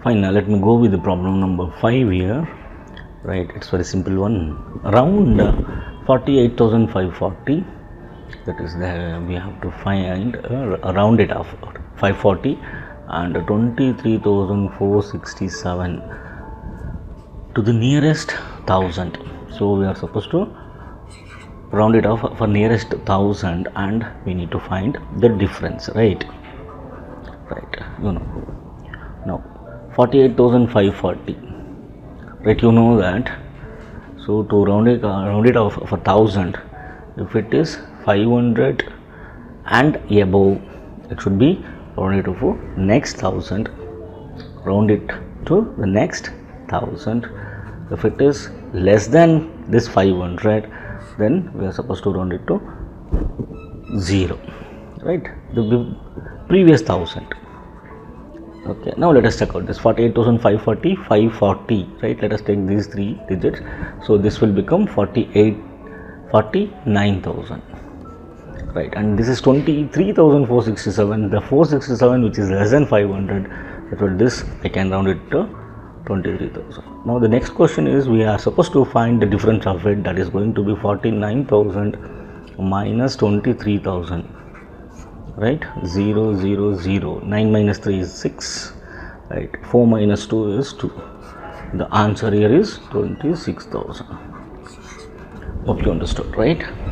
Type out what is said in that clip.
Fine, now let me go with the problem number 5 here. Right, it's very simple one. Around 48,540, that is we have to find round it off 540 and 23,467 to the nearest 1000. So we are supposed to round it off for nearest 1000 and we need to find the difference, right? Now 48,540, right, you know that. So to round it off for 1000, if it is 500 and above, it should be rounded to for next 1000, round it to the next 1000. If it is less than this 500, then we are supposed to round it to 0, right, the previous 1000. Okay, now let us check out this 48,540, 540, right? Let us take these 3 digits. So this will become 49,000, right? And this is 23,467. The 467 which is less than 500. So this I can round it to 23,000. Now the next question is, we are supposed to find the difference of it, that is going to be 49,000 minus 23,000. Right, 0 0 0, 9 minus 3 is 6, right, 4 minus 2 is 2. The answer here is 26,000. Hope you understood, right?